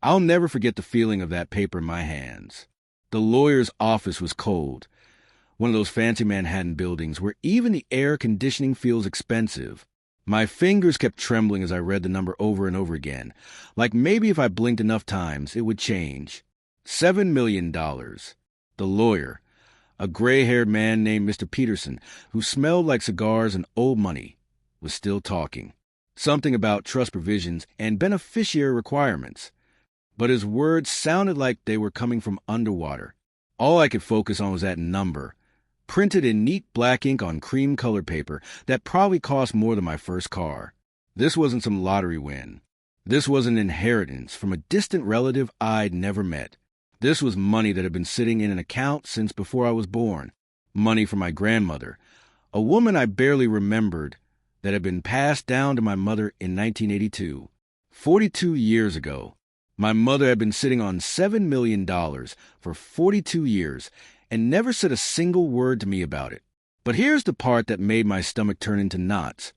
I'll never forget the feeling of that paper in my hands. The lawyer's office was cold, one of those fancy Manhattan buildings where even the air conditioning feels expensive. My fingers kept trembling as I read the number over and over again, like maybe if I blinked enough times, it would change. $7 million. The lawyer, a gray-haired man named Mr. Peterson, who smelled like cigars and old money, was still talking. Something about trust provisions and beneficiary requirements. But his words sounded like they were coming from underwater. All I could focus on was that number, printed in neat black ink on cream-colored paper that probably cost more than my first car. This wasn't some lottery win. This was an inheritance from a distant relative I'd never met. This was money that had been sitting in an account since before I was born. Money from my grandmother, a woman I barely remembered, that had been passed down to my mother in 1982. 42 years ago. My mother had been sitting on $7 million for 42 years and never said a single word to me about it. But here's the part that made my stomach turn into knots.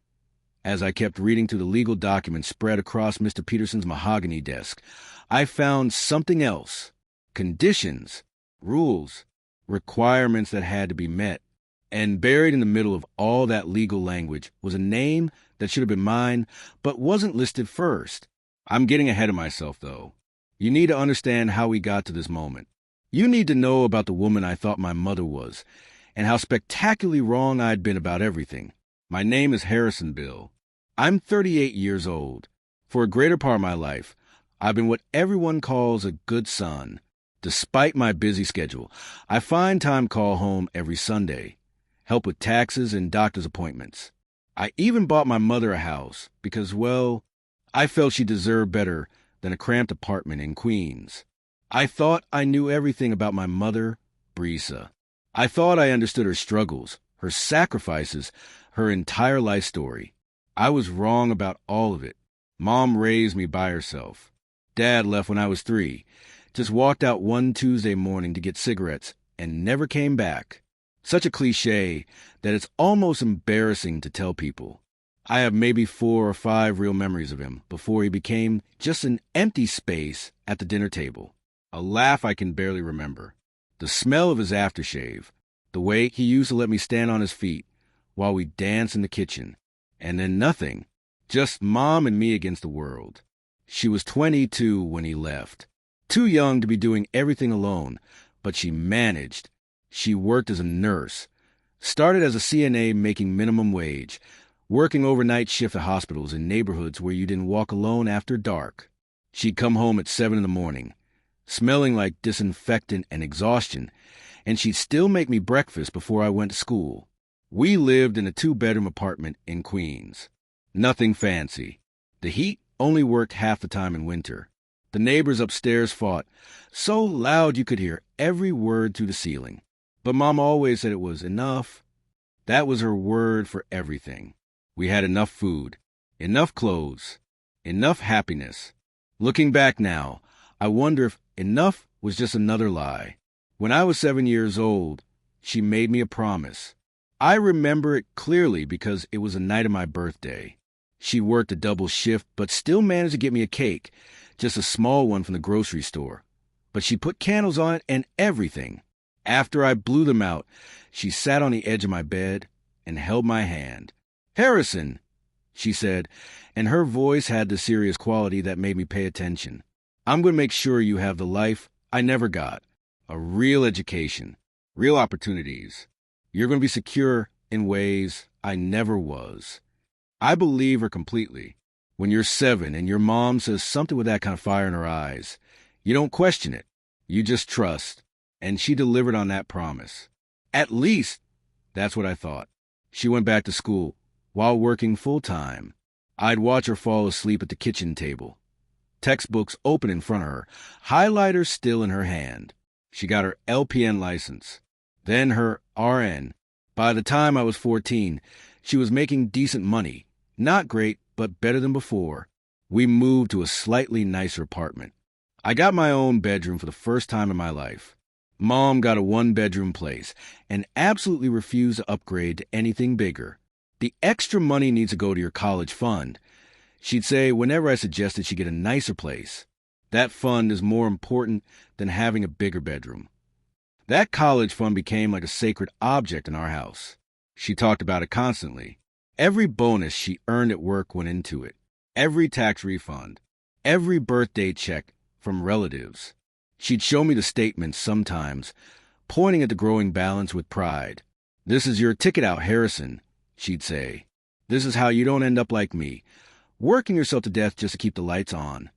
As I kept reading through the legal documents spread across Mr. Peterson's mahogany desk, I found something else. Conditions, rules, requirements that had to be met. And buried in the middle of all that legal language was a name that should have been mine, but wasn't listed first. I'm getting ahead of myself, though. You need to understand how we got to this moment. You need to know about the woman I thought my mother was, and how spectacularly wrong I'd been about everything. My name is Harrison Bill. I'm 38 years old. For a greater part of my life, I've been what everyone calls a good son. Despite my busy schedule, I find time to call home every Sunday, help with taxes and doctor's appointments. I even bought my mother a house because, well, I felt she deserved better than a cramped apartment in Queens. I thought I knew everything about my mother, Brisa. I thought I understood her struggles, her sacrifices, her entire life story. I was wrong about all of it. Mom raised me by herself. Dad left when I was 3, just walked out one Tuesday morning to get cigarettes and never came back. Such a cliche that it's almost embarrassing to tell people. I have maybe 4 or 5 real memories of him before he became just an empty space at the dinner table. A laugh I can barely remember. The smell of his aftershave. The way he used to let me stand on his feet while we danced in the kitchen. And then nothing. Just Mom and me against the world. She was 22 when he left. Too young to be doing everything alone, but she managed. She worked as a nurse. Started as a CNA making minimum wage, working overnight shift at hospitals in neighborhoods where you didn't walk alone after dark. She'd come home at 7 in the morning, smelling like disinfectant and exhaustion, and she'd still make me breakfast before I went to school. We lived in a 2-bedroom apartment in Queens. Nothing fancy. The heat only worked half the time in winter. The neighbors upstairs fought so loud you could hear every word through the ceiling. But Mom always said it was enough. That was her word for everything. We had enough food, enough clothes, enough happiness. Looking back now, I wonder if enough was just another lie. When I was 7 years old, she made me a promise. I remember it clearly because it was the night of my birthday. She worked a double shift, but still managed to get me a cake, just a small one from the grocery store. But she put candles on it and everything. After I blew them out, she sat on the edge of my bed and held my hand. "Harrison," she said, and her voice had the serious quality that made me pay attention. "I'm going to make sure you have the life I never got. A real education, real opportunities. You're going to be secure in ways I never was." I believe her completely. When you're 7 and your mom says something with that kind of fire in her eyes, you don't question it. You just trust. And she delivered on that promise. At least, that's what I thought. She went back to school while working full-time. I'd watch her fall asleep at the kitchen table. Textbooks open in front of her, highlighters still in her hand. She got her LPN license, then her RN. By the time I was 14, she was making decent money. Not great, but better than before. We moved to a slightly nicer apartment. I got my own bedroom for the first time in my life. Mom got a 1-bedroom place and absolutely refused to upgrade to anything bigger. The extra money needs to go to your college fund, she'd say whenever I suggested she get a nicer place. That fund is more important than having a bigger bedroom. That college fund became like a sacred object in our house. She talked about it constantly. Every bonus she earned at work went into it. Every tax refund. Every birthday check from relatives. She'd show me the statements sometimes, pointing at the growing balance with pride. "This is your ticket out, Harrison," she'd say. "This is how you don't end up like me, working yourself to death just to keep the lights on."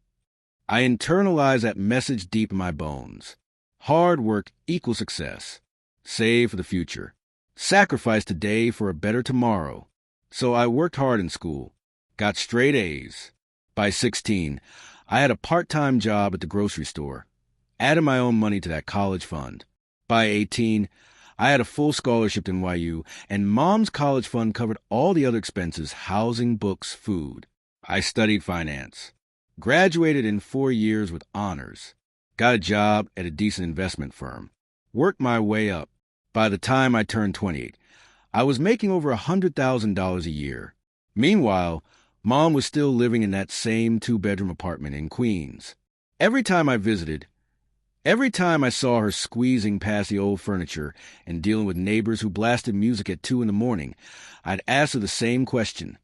I internalized that message deep in my bones. Hard work equals success. Save for the future. Sacrifice today for a better tomorrow. So I worked hard in school. Got straight A's. By 16, I had a part-time job at the grocery store. Added my own money to that college fund. By 18, I had a full scholarship to NYU, and Mom's college fund covered all the other expenses: housing, books, food. I studied finance. Graduated in 4 years with honors. Got a job at a decent investment firm. Worked my way up. By the time I turned 28, I was making over $100,000 a year. Meanwhile, Mom was still living in that same 2-bedroom apartment in Queens. Every time I visited, every time I saw her squeezing past the old furniture and dealing with neighbors who blasted music at 2 in the morning, I'd ask her the same question: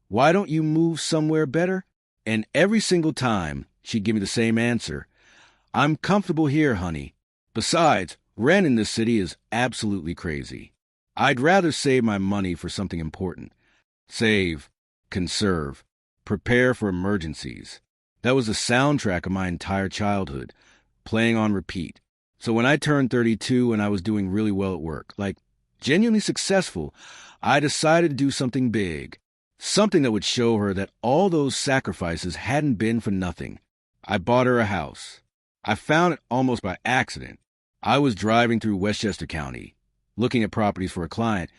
"Why don't you move somewhere better?" And every single time, she'd give me the same answer: "I'm comfortable here, honey. Besides, rent in this city is absolutely crazy. I'd rather save my money for something important. Save, conserve, prepare for emergencies." That was the soundtrack of my entire childhood, playing on repeat. So when I turned 32 and I was doing really well at work, like genuinely successful, I decided to do something big. Something that would show her that all those sacrifices hadn't been for nothing. I bought her a house. I found it almost by accident. I was driving through Westchester County, looking at properties for a client,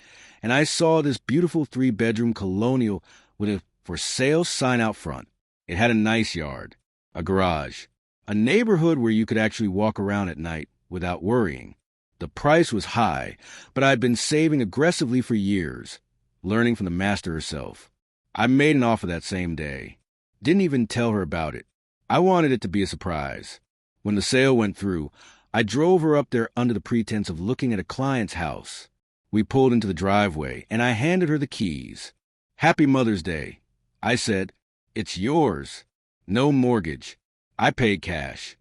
and I saw this beautiful 3-bedroom colonial with a for sale sign out front. It had a nice yard, a garage, a neighborhood where you could actually walk around at night without worrying. The price was high, but I'd been saving aggressively for years, learning from the master herself. I made an offer that same day. Didn't even tell her about it. I wanted it to be a surprise. When the sale went through, I drove her up there under the pretense of looking at a client's house. We pulled into the driveway, and I handed her the keys. "Happy Mother's Day." I said, "It's yours. No mortgage. I paid cash."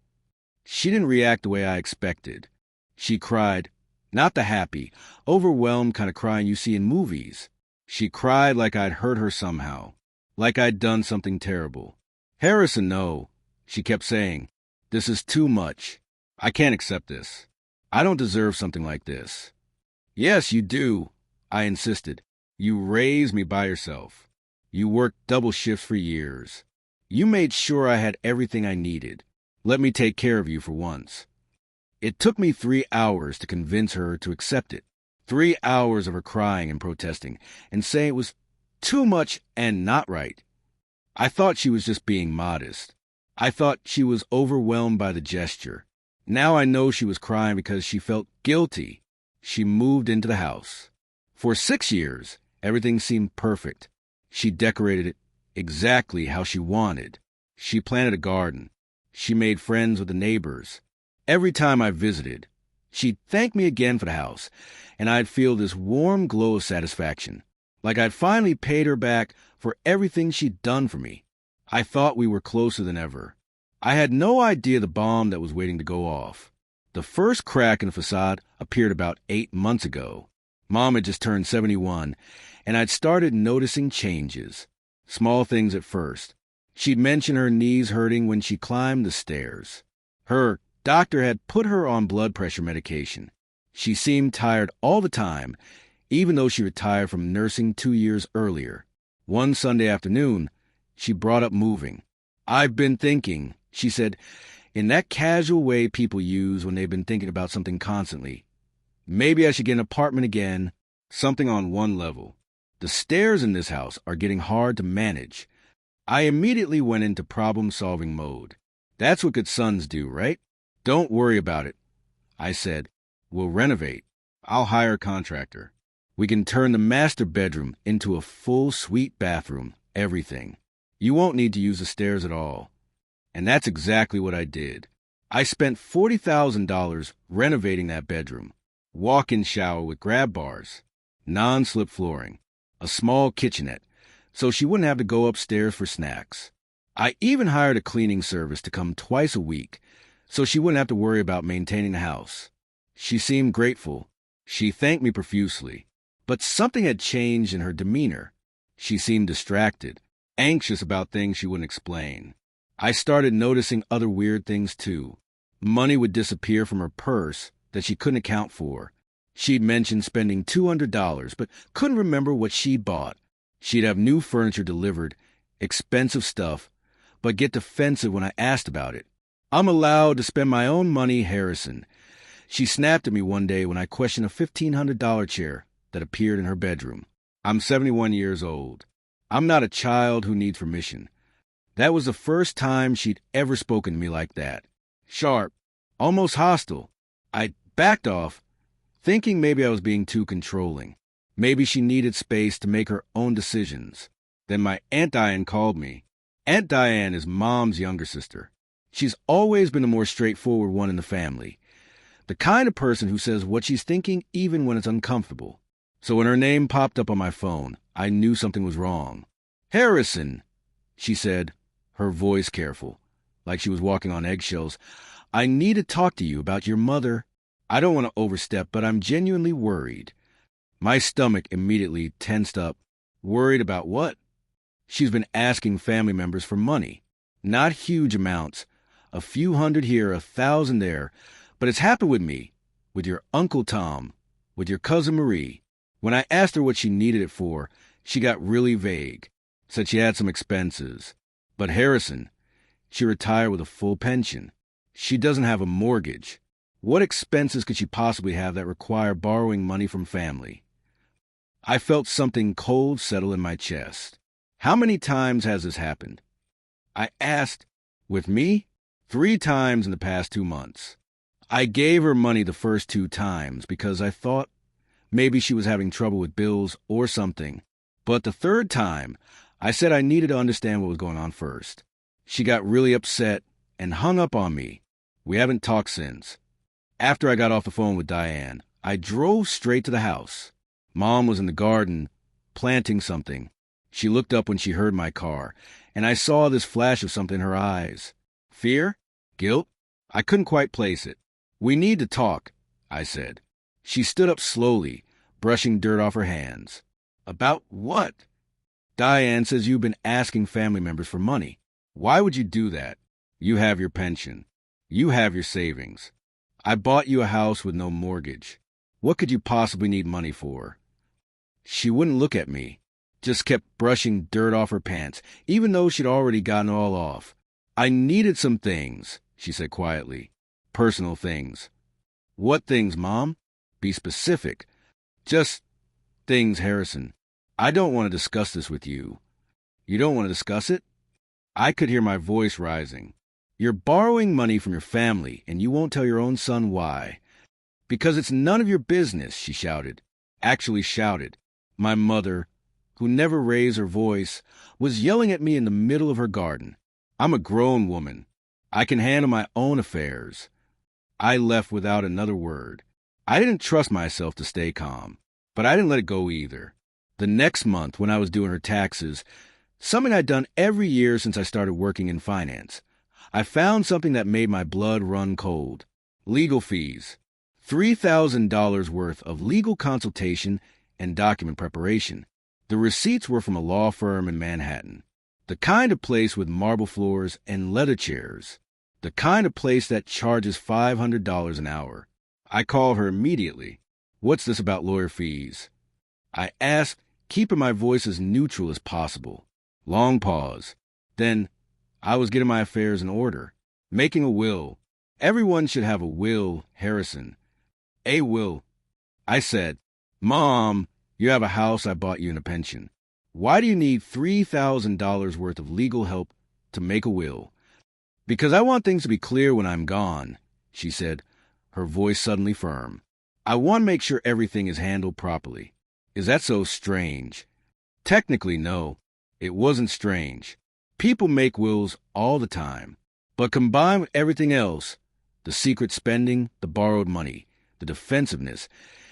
She didn't react the way I expected. She cried, not the happy, overwhelmed kind of crying you see in movies. She cried like I'd hurt her somehow, like I'd done something terrible. "Harrison, no," she kept saying. "This is too much. I can't accept this. I don't deserve something like this." "Yes, you do," I insisted. "You raised me by yourself. You worked double shifts for years. You made sure I had everything I needed. Let me take care of you for once." It took me 3 hours to convince her to accept it. 3 hours of her crying and protesting and saying it was too much and not right. I thought she was just being modest. I thought she was overwhelmed by the gesture. Now I know she was crying because she felt guilty. She moved into the house. For 6 years, everything seemed perfect. She decorated it exactly how she wanted. She planted a garden. She made friends with the neighbors. Every time I visited, she'd thank me again for the house, and I'd feel this warm glow of satisfaction, like I'd finally paid her back for everything she'd done for me. I thought we were closer than ever. I had no idea the bomb that was waiting to go off. The first crack in the facade appeared about 8 months ago. Mom had just turned 71, and I'd started noticing changes. Small things at first. She'd mention her knees hurting when she climbed the stairs. Her doctor had put her on blood pressure medication. She seemed tired all the time, even though she retired from nursing 2 years earlier. One Sunday afternoon, she brought up moving. "I've been thinking," she said, in that casual way people use when they've been thinking about something constantly. "Maybe I should get an apartment again, something on one level. The stairs in this house are getting hard to manage." I immediately went into problem-solving mode. That's what good sons do, right? "Don't worry about it," I said. "We'll renovate. I'll hire a contractor. We can turn the master bedroom into a full suite bathroom, everything. You won't need to use the stairs at all." And that's exactly what I did. I spent $40,000 renovating that bedroom. Walk-in shower with grab bars, non-slip flooring, a small kitchenette, so she wouldn't have to go upstairs for snacks. I even hired a cleaning service to come twice a week, so she wouldn't have to worry about maintaining the house. She seemed grateful. She thanked me profusely. But something had changed in her demeanor. She seemed distracted, anxious about things she wouldn't explain. I started noticing other weird things too. Money would disappear from her purse that she couldn't account for. She'd mentioned spending $200, but couldn't remember what she'd bought. She'd have new furniture delivered, expensive stuff, but get defensive when I asked about it. I'm allowed to spend my own money, Harrison. She snapped at me one day when I questioned a $1,500 chair that appeared in her bedroom. I'm 71 years old. I'm not a child who needs permission. That was the first time she'd ever spoken to me like that. Sharp, almost hostile. I backed off, thinking maybe I was being too controlling. Maybe she needed space to make her own decisions. Then my Aunt Diane called me. Aunt Diane is Mom's younger sister. She's always been the more straightforward one in the family. The kind of person who says what she's thinking even when it's uncomfortable. So when her name popped up on my phone, I knew something was wrong. "Harrison," she said, her voice careful, like she was walking on eggshells. "I need to talk to you about your mother. I don't want to overstep, but I'm genuinely worried." My stomach immediately tensed up. Worried about what? She's been asking family members for money. Not huge amounts. A few hundred here, 1,000 there. But it's happened with me, with your Uncle Tom, with your cousin Marie. When I asked her what she needed it for, she got really vague. Said she had some expenses. But Harrison, she retired with a full pension. She doesn't have a mortgage. What expenses could she possibly have that require borrowing money from family? I felt something cold settle in my chest. How many times has this happened? I asked. With me? 3 times in the past 2 months. I gave her money the first 2 times because I thought maybe she was having trouble with bills or something. But the 3rd time, I said I needed to understand what was going on first. She got really upset and hung up on me. We haven't talked since. After I got off the phone with Diane, I drove straight to the house. Mom was in the garden, planting something. She looked up when she heard my car, and I saw this flash of something in her eyes. Fear? Guilt? I couldn't quite place it. "We need to talk," I said. She stood up slowly, brushing dirt off her hands. "About what?" "Diane says you've been asking family members for money. Why would you do that? You have your pension. You have your savings. I bought you a house with no mortgage. What could you possibly need money for?" She wouldn't look at me, just kept brushing dirt off her pants, even though she'd already gotten it all off. "I needed some things," she said quietly. "Personal things." "What things, Mom? Be specific." "Just things, Harrison. I don't want to discuss this with you." "You don't want to discuss it?" I could hear my voice rising. "You're borrowing money from your family, and you won't tell your own son why." "Because it's none of your business," she shouted. Actually shouted. My mother, who never raised her voice, was yelling at me in the middle of her garden. I'm a grown woman. I can handle my own affairs. I left without another word. I didn't trust myself to stay calm, but I didn't let it go either. The next month, when I was doing her taxes, something I'd done every year since I started working in finance, I found something that made my blood run cold. Legal fees. $3,000 worth of legal consultation and document preparation. The receipts were from a law firm in Manhattan. The kind of place with marble floors and leather chairs. The kind of place that charges $500 an hour. I called her immediately. "What's this about lawyer fees?" I asked, keeping my voice as neutral as possible. Long pause. Then, I was getting my affairs in order. Making a will. Everyone should have a will, Harrison. A will. I said, "Mom, you have a house I bought you in a pension. Why do you need $3,000 worth of legal help to make a will?" "Because I want things to be clear when I'm gone," she said, her voice suddenly firm. "I want to make sure everything is handled properly." Is that so strange? Technically, no. It wasn't strange. People make wills all the time. But combined with everything else, the secret spending, the borrowed money, the defensiveness,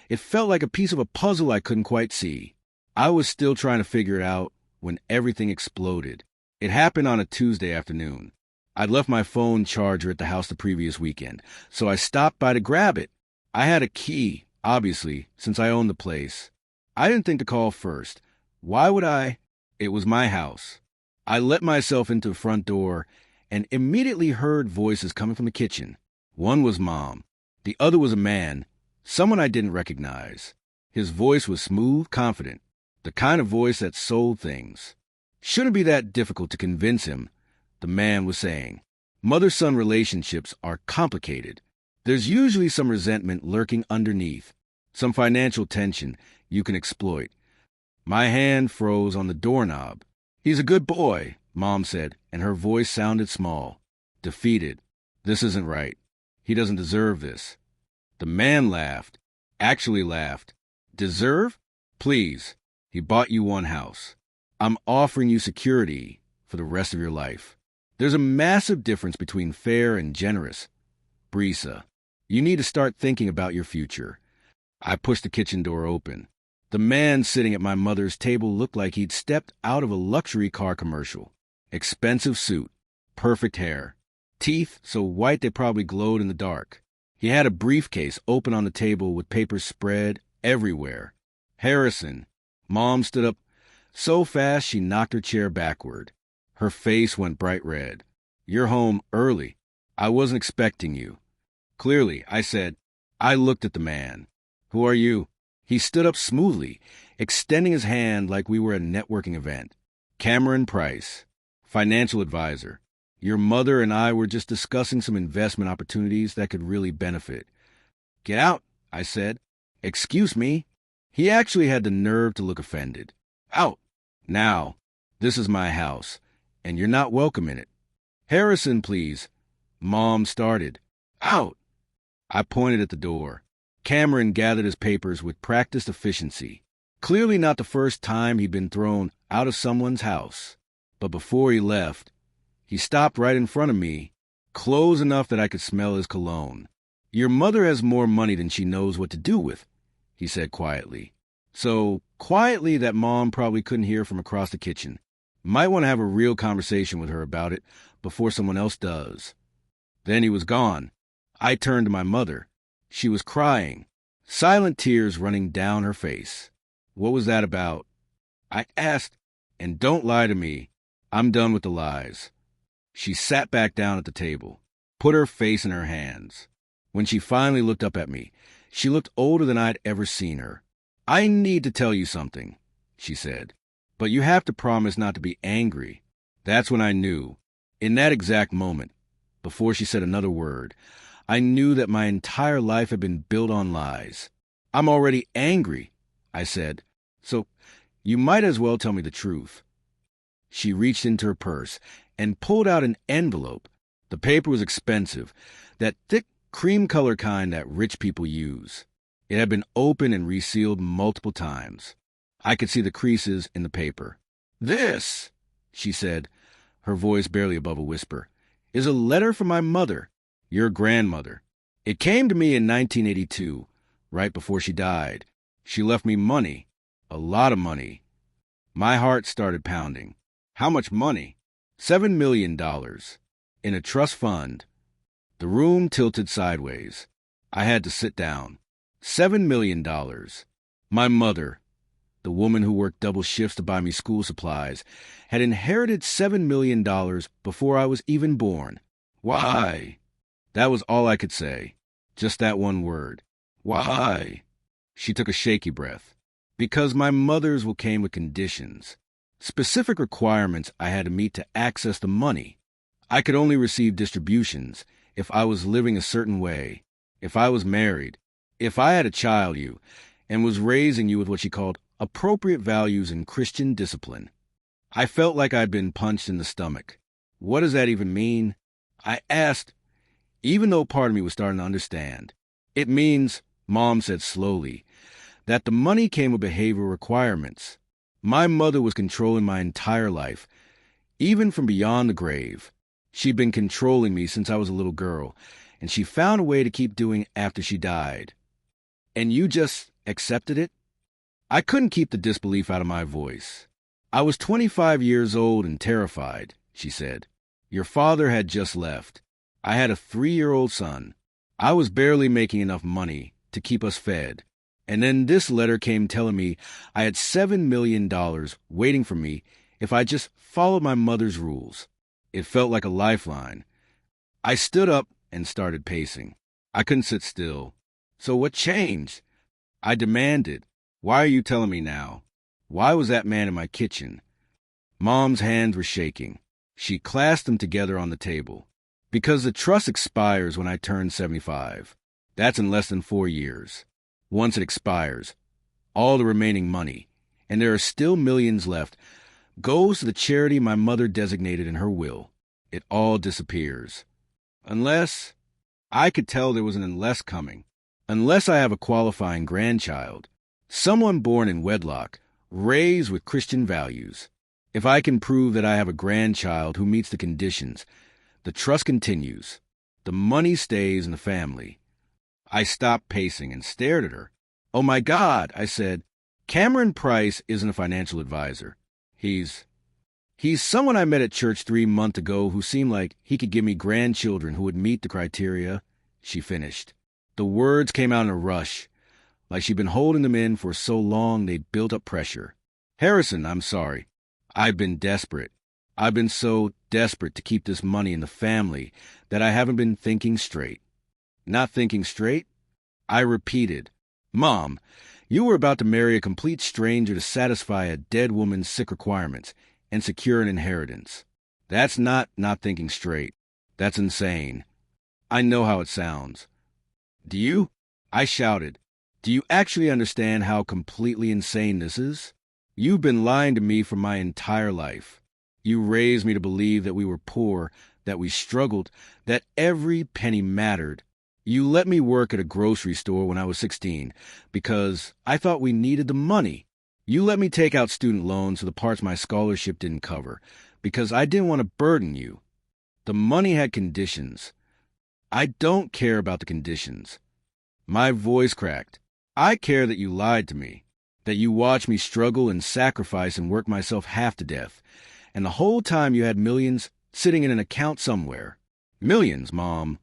it felt like a piece of a puzzle I couldn't quite see. I was still trying to figure it out when everything exploded. It happened on a Tuesday afternoon. I'd left my phone charger at the house the previous weekend, so I stopped by to grab it. I had a key, obviously, since I owned the place. I didn't think to call first. Why would I? It was my house. I let myself into the front door and immediately heard voices coming from the kitchen. One was Mom. The other was a man, someone I didn't recognize. His voice was smooth, confident, the kind of voice that sold things. Shouldn't be that difficult to convince him, the man was saying. Mother-son relationships are complicated. There's usually some resentment lurking underneath, some financial tension you can exploit. My hand froze on the doorknob. He's a good boy, Mom said, and her voice sounded small, defeated. This isn't right. He doesn't deserve this. The man laughed, actually laughed. Deserve? Please. He bought you one house. I'm offering you security for the rest of your life. There's a massive difference between fair and generous. Brisa, you need to start thinking about your future. I pushed the kitchen door open. The man sitting at my mother's table looked like he'd stepped out of a luxury car commercial. Expensive suit, perfect hair, teeth so white they probably glowed in the dark. He had a briefcase open on the table with papers spread everywhere. Harrison. Mom stood up so fast she knocked her chair backward. Her face went bright red. You're home early. I wasn't expecting you. Clearly, I said. I looked at the man. Who are you? He stood up smoothly, extending his hand like we were at a networking event. Cameron Price, financial advisor. Your mother and I were just discussing some investment opportunities that could really benefit. Get out, I said. Excuse me. He actually had the nerve to look offended. Out. Now, this is my house, and you're not welcome in it. Harrison, please. Mom started. Out. I pointed at the door. Cameron gathered his papers with practiced efficiency. Clearly not the first time he'd been thrown out of someone's house. But before he left, he stopped right in front of me, close enough that I could smell his cologne. Your mother has more money than she knows what to do with, he said quietly. So quietly that Mom probably couldn't hear from across the kitchen. Might want to have a real conversation with her about it before someone else does. Then he was gone. I turned to my mother. She was crying, silent tears running down her face. What was that about? I asked, and don't lie to me. I'm done with the lies. She sat back down at the table, put her face in her hands. When she finally looked up at me, she looked older than I'd ever seen her. I need to tell you something, she said, but you have to promise not to be angry. That's when I knew. In that exact moment, before she said another word, I knew that my entire life had been built on lies. I'm already angry, I said, so you might as well tell me the truth. She reached into her purse and pulled out an envelope. The paper was expensive, that thick cream-color kind that rich people use. It had been opened and resealed multiple times. I could see the creases in the paper. This, she said, her voice barely above a whisper, is a letter from my mother, your grandmother. It came to me in 1982, right before she died. She left me money, a lot of money. My heart started pounding. How much money? $7 million. In a trust fund. The room tilted sideways. I had to sit down. $7 million. My mother, the woman who worked double shifts to buy me school supplies, had inherited $7 million before I was even born. Why? That was all I could say. Just that one word. Why? She took a shaky breath. Because my mother's will came with conditions. Specific requirements I had to meet to access the money. I could only receive distributions if I was living a certain way, if I was married, if I had a child and was raising you with what she called appropriate values and Christian discipline. I felt like I'd been punched in the stomach. What does that even mean? I asked, even though part of me was starting to understand. It means, Mom said slowly, that the money came with behavioral requirements. My mother was controlling my entire life, even from beyond the grave. She'd been controlling me since I was a little girl, and she found a way to keep doing it after she died. And you just accepted it? I couldn't keep the disbelief out of my voice. I was 25 years old and terrified, she said. Your father had just left. I had a 3-year-old son. I was barely making enough money to keep us fed. And then this letter came telling me I had $7 million waiting for me if I just followed my mother's rules. It felt like a lifeline. I stood up and started pacing. I couldn't sit still. So what changed? I demanded. Why are you telling me now? Why was that man in my kitchen? Mom's hands were shaking. She clasped them together on the table. Because the trust expires when I turn 75. That's in less than 4 years. Once it expires, all the remaining money, and there are still millions left, goes to the charity my mother designated in her will. It all disappears. Unless, I could tell there was an unless coming. Unless I have a qualifying grandchild, someone born in wedlock, raised with Christian values. If I can prove that I have a grandchild who meets the conditions, the trust continues. The money stays in the family. I stopped pacing and stared at her. Oh my God, I said. Cameron Price isn't a financial advisor. He's someone I met at church 3 months ago who seemed like he could give me grandchildren who would meet the criteria, she finished. The words came out in a rush, like she'd been holding them in for so long they'd built up pressure. Harrison, I'm sorry. I've been desperate. I've been so desperate to keep this money in the family that I haven't been thinking straight. Not thinking straight? I repeated. Mom, you were about to marry a complete stranger to satisfy a dead woman's sick requirements and secure an inheritance. That's not thinking straight. That's insane. I know how it sounds. Do you? I shouted. Do you actually understand how completely insane this is? You've been lying to me for my entire life. You raised me to believe that we were poor, that we struggled, that every penny mattered. You let me work at a grocery store when I was 16 because I thought we needed the money. You let me take out student loans for the parts my scholarship didn't cover because I didn't want to burden you. The money had conditions. I don't care about the conditions. My voice cracked. I care that you lied to me, that you watched me struggle and sacrifice and work myself half to death, and the whole time you had millions sitting in an account somewhere. Millions, Mom.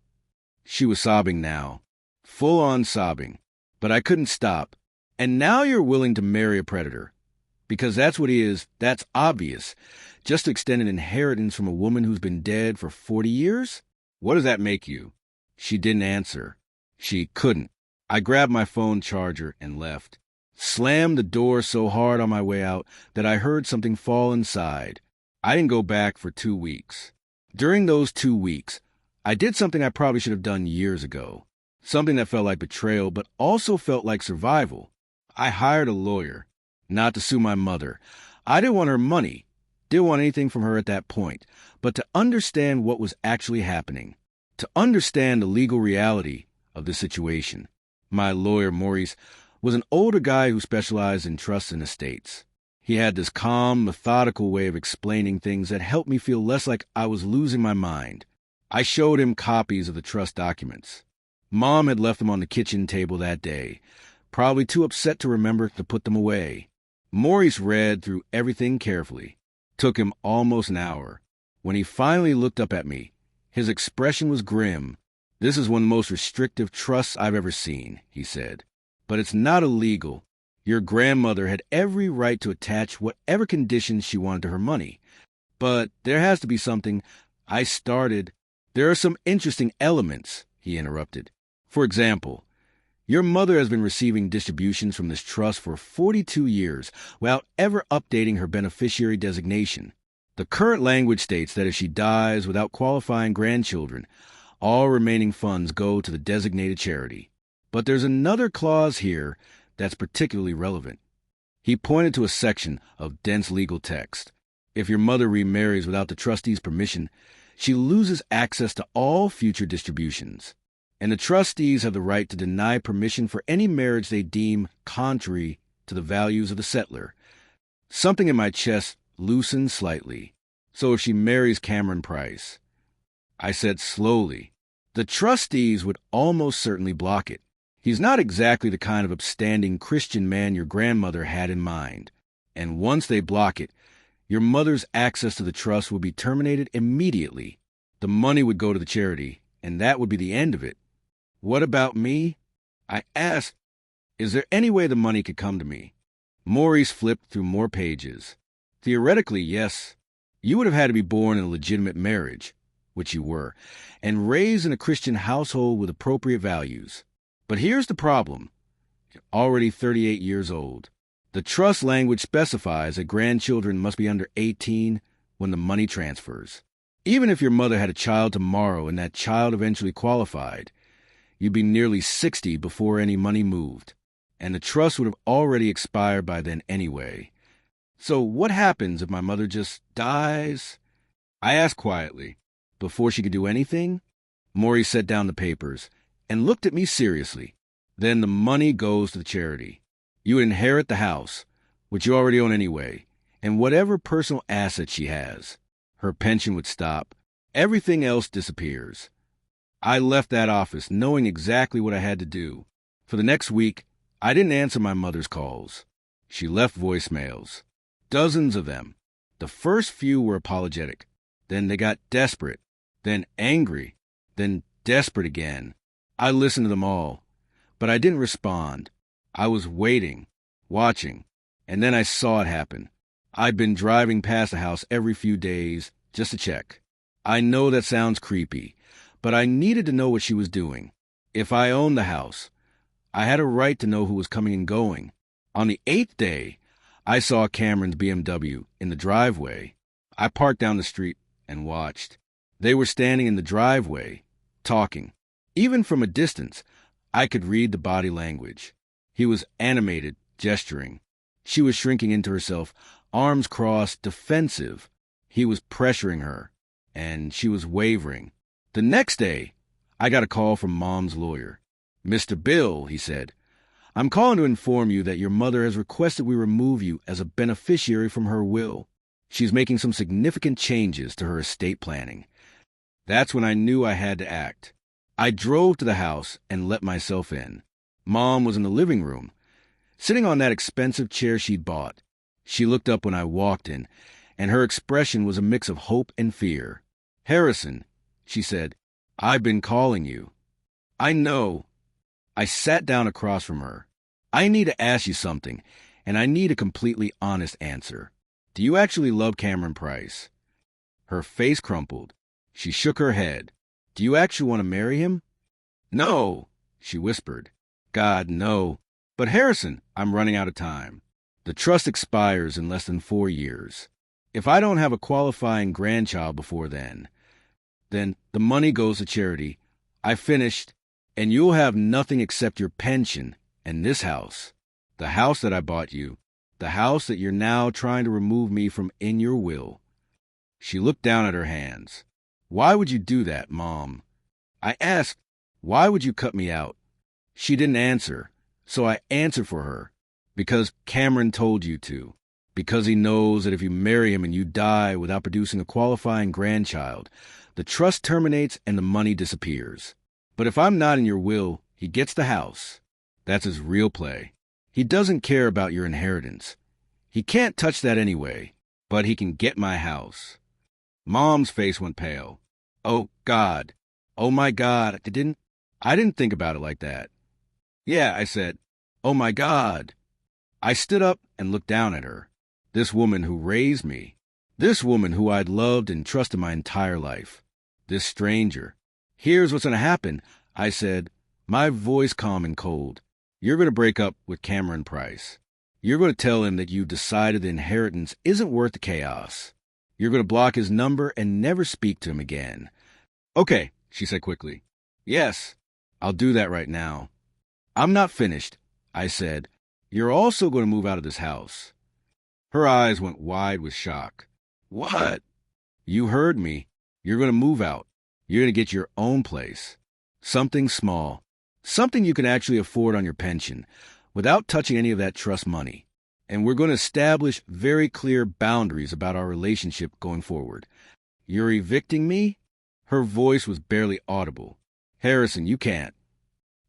She was sobbing now, full-on sobbing, but I couldn't stop. And now you're willing to marry a predator. Because that's what he is, that's obvious. Just to extend an inheritance from a woman who's been dead for 40 years? What does that make you? She didn't answer. She couldn't. I grabbed my phone charger and left. Slammed the door so hard on my way out that I heard something fall inside. I didn't go back for 2 weeks. During those 2 weeks, I did something I probably should have done years ago. Something that felt like betrayal, but also felt like survival. I hired a lawyer, not to sue my mother. I didn't want her money, didn't want anything from her at that point, but to understand what was actually happening, to understand the legal reality of the situation. My lawyer, Maurice, was an older guy who specialized in trusts and estates. He had this calm, methodical way of explaining things that helped me feel less like I was losing my mind. I showed him copies of the trust documents. Mom had left them on the kitchen table that day, probably too upset to remember to put them away. Maurice read through everything carefully. Took him almost an hour. When he finally looked up at me, his expression was grim. This is one of the most restrictive trusts I've ever seen, he said. But it's not illegal. Your grandmother had every right to attach whatever conditions she wanted to her money. But there has to be something. I started. There are some interesting elements, he interrupted. For example, your mother has been receiving distributions from this trust for 42 years without ever updating her beneficiary designation. The current language states that if she dies without qualifying grandchildren, all remaining funds go to the designated charity. But there's another clause here that's particularly relevant. He pointed to a section of dense legal text. If your mother remarries without the trustee's permission, she loses access to all future distributions. And the trustees have the right to deny permission for any marriage they deem contrary to the values of the settler. Something in my chest loosened slightly. So if she marries Cameron Price, I said slowly. The trustees would almost certainly block it. He's not exactly the kind of upstanding Christian man your grandmother had in mind. And once they block it, your mother's access to the trust will be terminated immediately. The money would go to the charity, and that would be the end of it. What about me? I asked, is there any way the money could come to me? Maurice flipped through more pages. Theoretically, yes. You would have had to be born in a legitimate marriage, which you were, and raised in a Christian household with appropriate values. But here's the problem. You're already 38 years old. The trust language specifies that grandchildren must be under 18 when the money transfers. Even if your mother had a child tomorrow and that child eventually qualified, you'd be nearly 60 before any money moved, and the trust would have already expired by then anyway. So what happens if my mother just dies? I asked quietly. Before she could do anything? Maurice set down the papers and looked at me seriously. Then the money goes to the charity. You would inherit the house, which you already own anyway, and whatever personal assets she has. Her pension would stop. Everything else disappears. I left that office knowing exactly what I had to do. For the next week, I didn't answer my mother's calls. She left voicemails. Dozens of them. The first few were apologetic. Then they got desperate. Then angry. Then desperate again. I listened to them all. But I didn't respond. I was waiting, watching, and then I saw it happen. I'd been driving past the house every few days just to check. I know that sounds creepy, but I needed to know what she was doing. If I owned the house, I had a right to know who was coming and going. On the 8th day, I saw Cameron's BMW in the driveway. I parked down the street and watched. They were standing in the driveway, talking. Even from a distance, I could read the body language. He was animated, gesturing. She was shrinking into herself, arms crossed, defensive. He was pressuring her, and she was wavering. The next day, I got a call from Mom's lawyer. Mr. Bill, he said, I'm calling to inform you that your mother has requested we remove you as a beneficiary from her will. She's making some significant changes to her estate planning. That's when I knew I had to act. I drove to the house and let myself in. Mom was in the living room, sitting on that expensive chair she'd bought. She looked up when I walked in, and her expression was a mix of hope and fear. Harrison, she said, I've been calling you. I know. I sat down across from her. I need to ask you something, and I need a completely honest answer. Do you actually love Cameron Price? Her face crumpled. She shook her head. Do you actually want to marry him? No, she whispered. God, no. But Harrison, I'm running out of time. The trust expires in less than 4 years. If I don't have a qualifying grandchild before then the money goes to charity. I finished, and you'll have nothing except your pension and this house. The house that I bought you. The house that you're now trying to remove me from in your will. She looked down at her hands. Why would you do that, Mom? I asked, why would you cut me out? She didn't answer, so I answered for her. Because Cameron told you to. Because he knows that if you marry him and you die without producing a qualifying grandchild, the trust terminates and the money disappears. But if I'm not in your will, he gets the house. That's his real play. He doesn't care about your inheritance. He can't touch that anyway, but he can get my house. Mom's face went pale. Oh, God. Oh, my God. I didn't think about it like that. Yeah, I said. Oh, my God. I stood up and looked down at her. This woman who raised me. This woman who I'd loved and trusted my entire life. This stranger. Here's what's going to happen, I said, my voice calm and cold. You're going to break up with Cameron Price. You're going to tell him that you decided the inheritance isn't worth the chaos. You're going to block his number and never speak to him again. Okay, she said quickly. Yes, I'll do that right now. I'm not finished, I said. You're also going to move out of this house. Her eyes went wide with shock. What? You heard me. You're going to move out. You're going to get your own place. Something small. Something you can actually afford on your pension without touching any of that trust money. And we're going to establish very clear boundaries about our relationship going forward. You're evicting me? Her voice was barely audible. Harrison, you can't.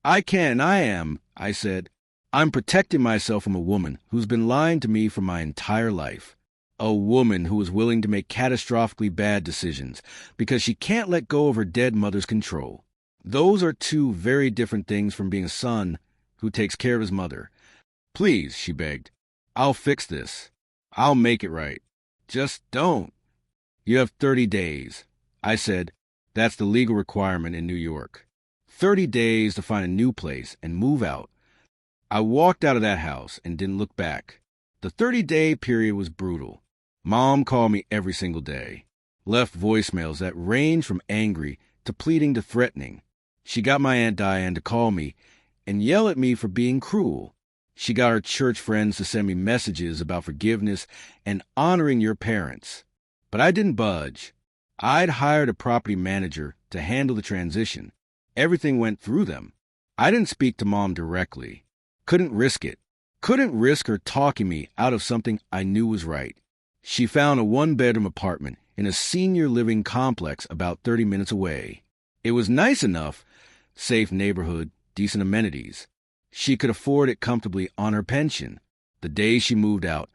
I can, I am, I said. I'm protecting myself from a woman who's been lying to me for my entire life. A woman who is willing to make catastrophically bad decisions because she can't let go of her dead mother's control. Those are two very different things from being a son who takes care of his mother. Please, she begged. I'll fix this. I'll make it right. Just don't. You have 30 days. I said, that's the legal requirement in New York. 30 days to find a new place and move out. I walked out of that house and didn't look back. The 30-day period was brutal. Mom called me every single day, left voicemails that ranged from angry to pleading to threatening. She got my Aunt Diane to call me and yell at me for being cruel. She got her church friends to send me messages about forgiveness and honoring your parents. But I didn't budge. I'd hired a property manager to handle the transition. Everything went through them. I didn't speak to Mom directly. Couldn't risk it. Couldn't risk her talking me out of something I knew was right. She found a one-bedroom apartment in a senior living complex about 30 minutes away. It was nice enough, safe neighborhood, decent amenities. She could afford it comfortably on her pension. The day she moved out,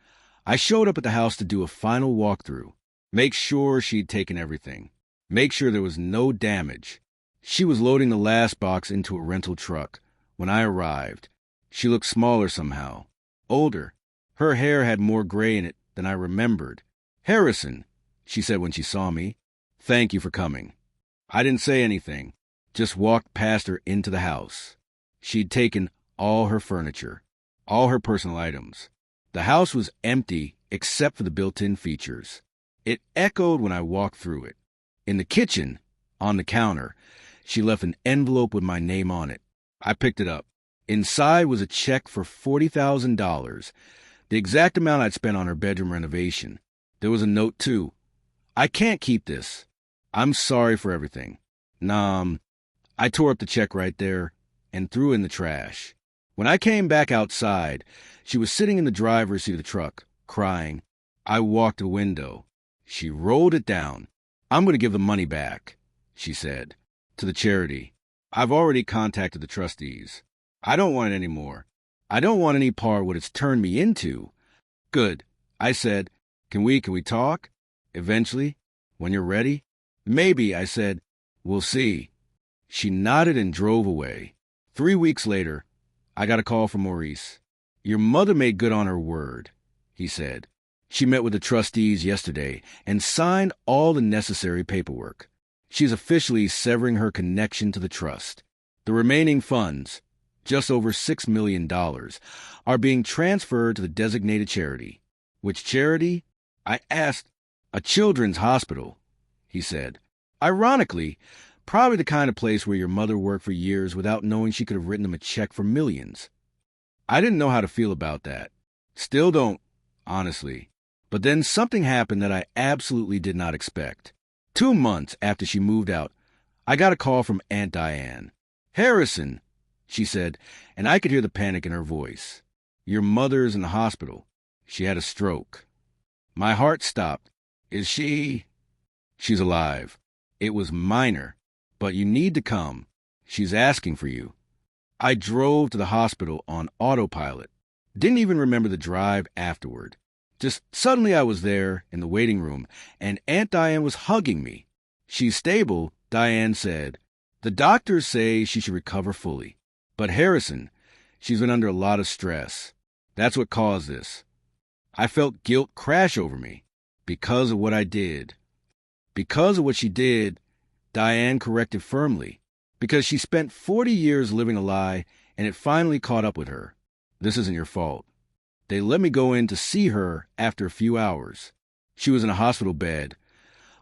I showed up at the house to do a final walkthrough. Make sure she'd taken everything. Make sure there was no damage. She was loading the last box into a rental truck. When I arrived, she looked smaller somehow, older. Her hair had more gray in it than I remembered. Harrison, she said when she saw me. Thank you for coming. I didn't say anything, just walked past her into the house. She'd taken all her furniture, all her personal items. The house was empty except for the built-in features. It echoed when I walked through it. In the kitchen, on the counter, she left an envelope with my name on it. I picked it up. Inside was a check for $40,000, the exact amount I'd spent on her bedroom renovation. There was a note, too. I can't keep this. I'm sorry for everything. Nah, I tore up the check right there and threw it in the trash. When I came back outside, she was sitting in the driver's seat of the truck, crying. I walked to the window. She rolled it down. I'm going to give the money back, she said, to the charity. I've already contacted the trustees. I don't want it anymore. I don't want any part of what it's turned me into. Good. I said, Can we talk? Eventually, when you're ready? Maybe, I said. We'll see. She nodded and drove away. 3 weeks later, I got a call from Maurice. Your mother made good on her word, he said. She met with the trustees yesterday and signed all the necessary paperwork. She's officially severing her connection to the trust. The remaining funds, just over $6 million, are being transferred to the designated charity. Which charity? I asked. A children's hospital, he said. Ironically, probably the kind of place where your mother worked for years without knowing she could have written them a check for millions. I didn't know how to feel about that. Still don't, honestly. But then something happened that I absolutely did not expect. 2 months after she moved out, I got a call from Aunt Diane. Harrison, she said, and I could hear the panic in her voice. Your mother's in the hospital. She had a stroke. My heart stopped. Is she? She's alive. It was minor, but you need to come. She's asking for you. I drove to the hospital on autopilot. Didn't even remember the drive afterward. Just suddenly I was there in the waiting room, and Aunt Diane was hugging me. She's stable, Diane said. The doctors say she should recover fully. But Harrison, she's been under a lot of stress. That's what caused this. I felt guilt crash over me because of what I did. Because of what she did, Diane corrected firmly. Because she spent 40 years living a lie, and it finally caught up with her. This isn't your fault. They let me go in to see her after a few hours. She was in a hospital bed,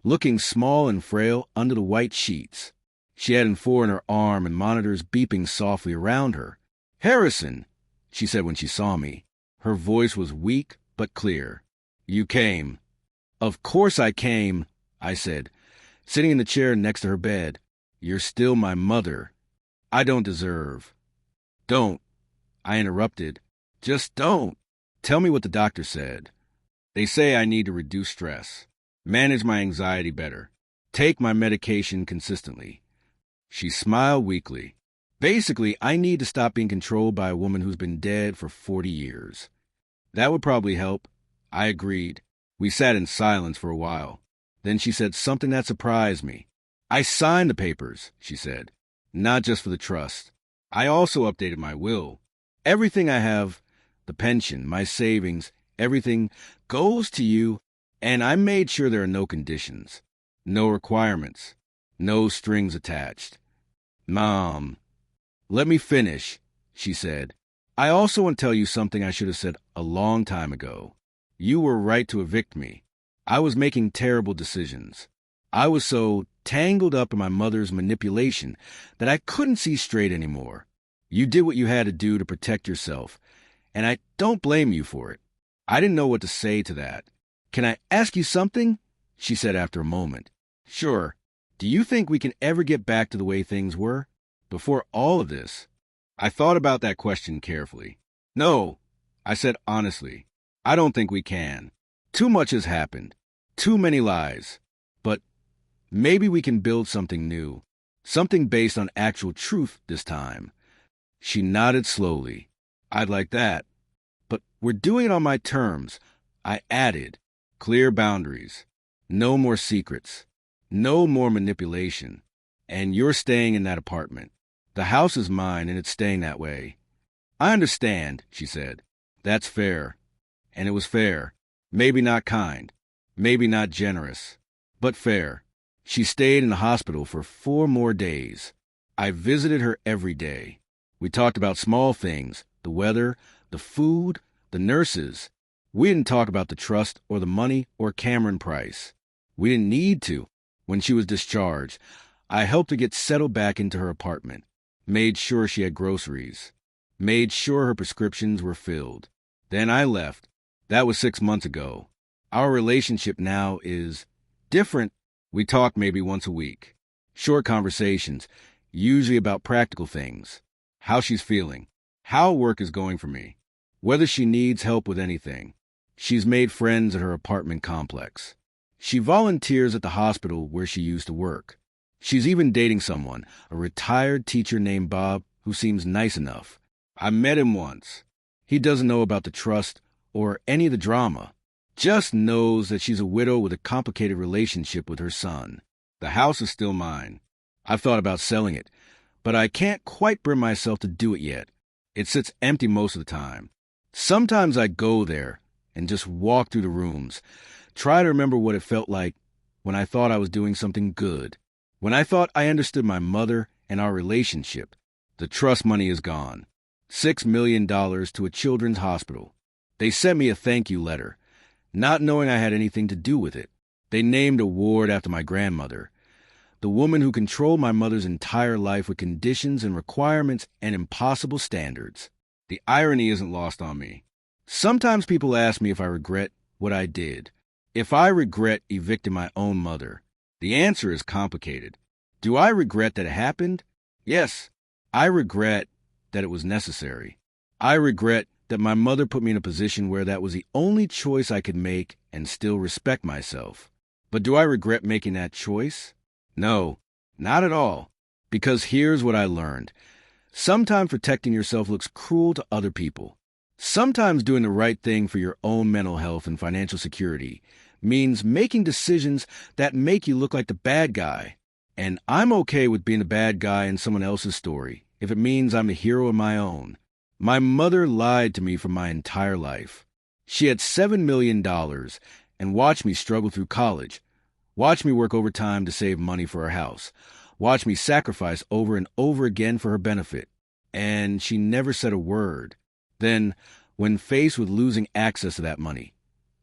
looking small and frail under the white sheets. She had N4 in her arm and monitors beeping softly around her. Harrison, she said when she saw me. Her voice was weak but clear. You came. Of course I came, I said, sitting in the chair next to her bed. You're still my mother. I don't deserve. Don't, I interrupted. Just don't. Tell me what the doctor said. They say I need to reduce stress, manage my anxiety better. take my medication consistently. She smiled weakly. Basically, I need to stop being controlled by a woman who's been dead for 40 years. That would probably help. I agreed. We sat in silence for a while. Then she said something that surprised me. I signed the papers, she said. Not just for the trust. I also updated my will. Everything I have, the pension, my savings, everything goes to you, and I made sure there are no conditions, no requirements, no strings attached. Mom, let me finish, she said. I also want to tell you something I should have said a long time ago. You were right to evict me. I was making terrible decisions. I was so tangled up in my mother's manipulation that I couldn't see straight anymore. You did what you had to do to protect yourself, and I don't blame you for it. I didn't know what to say to that. Can I ask you something? She said after a moment. Sure. Do you think we can ever get back to the way things were before all of this? I thought about that question carefully. No, I said honestly. I don't think we can. Too much has happened. Too many lies. But maybe we can build something new. Something based on actual truth this time. She nodded slowly. I'd like that. But we're doing it on my terms. I added. Clear boundaries. No more secrets. No more manipulation. And you're staying in that apartment. The house is mine and it's staying that way. I understand, she said. That's fair. And it was fair. Maybe not kind. Maybe not generous. But fair. She stayed in the hospital for 4 more days. I visited her every day. We talked about small things, the weather, the food, the nurses. We didn't talk about the trust or the money or Cameron Price. We didn't need to. When she was discharged, I helped her get settled back into her apartment, made sure she had groceries, made sure her prescriptions were filled. Then I left. That was 6 months ago. Our relationship now is different. We talk maybe once a week. Short conversations, usually about practical things. How she's feeling. How work is going for me. Whether she needs help with anything. She's made friends at her apartment complex. She volunteers at the hospital where she used to work. She's even dating someone, a retired teacher named Bob, who seems nice enough. I met him once. He doesn't know about the trust or any of the drama. Just knows that she's a widow with a complicated relationship with her son. The house is still mine. I've thought about selling it, but I can't quite bring myself to do it yet. It sits empty most of the time. Sometimes I go there and just walk through the rooms, try to remember what it felt like when I thought I was doing something good, when I thought I understood my mother and our relationship. The trust money is gone. $6 million to a children's hospital. They sent me a thank you letter, not knowing I had anything to do with it. They named a ward after my grandmother, the woman who controlled my mother's entire life with conditions and requirements and impossible standards. The irony isn't lost on me. Sometimes people ask me if I regret what I did, if I regret evicting my own mother. The answer is complicated. Do I regret that it happened? Yes. I regret that it was necessary. I regret that my mother put me in a position where that was the only choice I could make and still respect myself. But do I regret making that choice? No, not at all. Because here's what I learned. Sometimes protecting yourself looks cruel to other people. Sometimes doing the right thing for your own mental health and financial security means making decisions that make you look like the bad guy. And I'm okay with being the bad guy in someone else's story if it means I'm the hero in my own. My mother lied to me for my entire life. She had $7 million and watched me struggle through college, watched me work overtime to save money for our house, watched me sacrifice over and over again for her benefit. And she never said a word. Then, when faced with losing access to that money,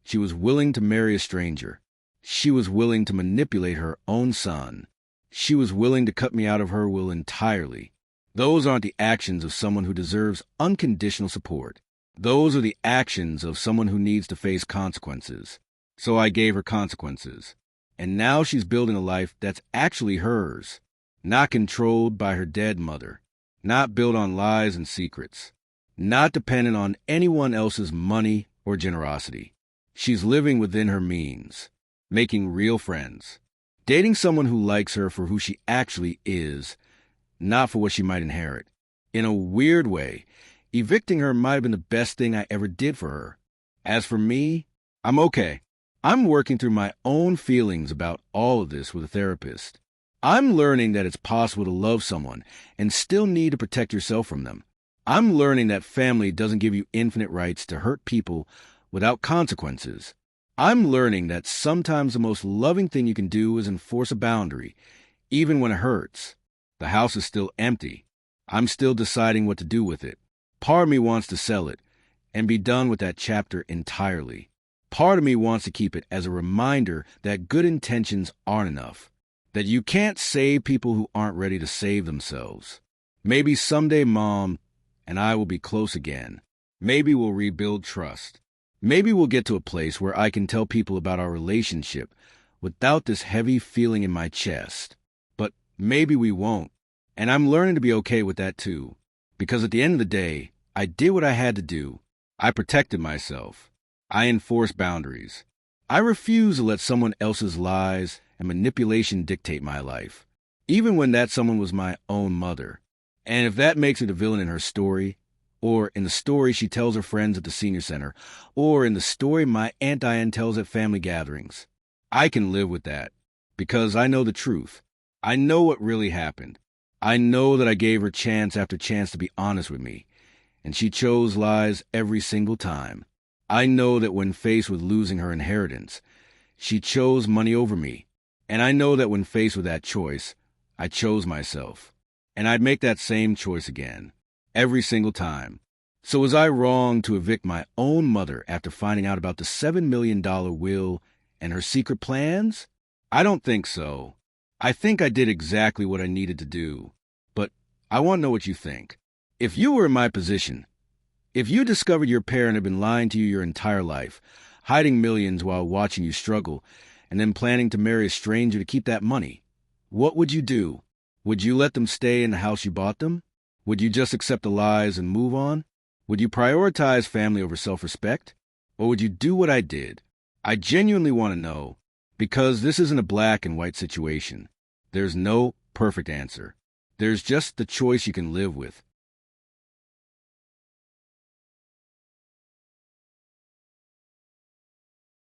she was willing to marry a stranger. She was willing to manipulate her own son. She was willing to cut me out of her will entirely. Those aren't the actions of someone who deserves unconditional support. Those are the actions of someone who needs to face consequences. So I gave her consequences. And now she's building a life that's actually hers, not controlled by her dead mother, not built on lies and secrets, not dependent on anyone else's money or generosity. She's living within her means, making real friends, Dating someone who likes her for who she actually is, not for what she might inherit. In a weird way, evicting her might have been the best thing I ever did for her. As for me, I'm okay. I'm working through my own feelings about all of this with a therapist. I'm learning that it's possible to love someone and still need to protect yourself from them. I'm learning that family doesn't give you infinite rights to hurt people without consequences. I'm learning that sometimes the most loving thing you can do is enforce a boundary, even when it hurts. The house is still empty. I'm still deciding what to do with it. Part of me wants to sell it and be done with that chapter entirely. Part of me wants to keep it as a reminder that good intentions aren't enough, that you can't save people who aren't ready to save themselves. Maybe someday Mom and I will be close again. Maybe we'll rebuild trust. Maybe we'll get to a place where I can tell people about our relationship without this heavy feeling in my chest. But maybe we won't. And I'm learning to be okay with that too. Because at the end of the day, I did what I had to do. I protected myself. I enforced boundaries. I refuse to let someone else's lies and manipulation dictate my life, even when that someone was my own mother. And if that makes her the villain in her story, or in the story she tells her friends at the senior center, or in the story my Aunt Diane tells at family gatherings, I can live with that, because I know the truth. I know what really happened. I know that I gave her chance after chance to be honest with me, and she chose lies every single time. I know that when faced with losing her inheritance, she chose money over me, and I know that when faced with that choice, I chose myself, and I'd make that same choice again. Every single time. So was I wrong to evict my own mother after finding out about the $7 million will and her secret plans? I don't think so. I think I did exactly what I needed to do. But I want to know what you think. If you were in my position, if you discovered your parent had been lying to you your entire life, hiding millions while watching you struggle, and then planning to marry a stranger to keep that money, what would you do? Would you let them stay in the house you bought them? Would you just accept the lies and move on? Would you prioritize family over self-respect? Or would you do what I did? I genuinely want to know, because this isn't a black and white situation. There's no perfect answer. There's just the choice you can live with.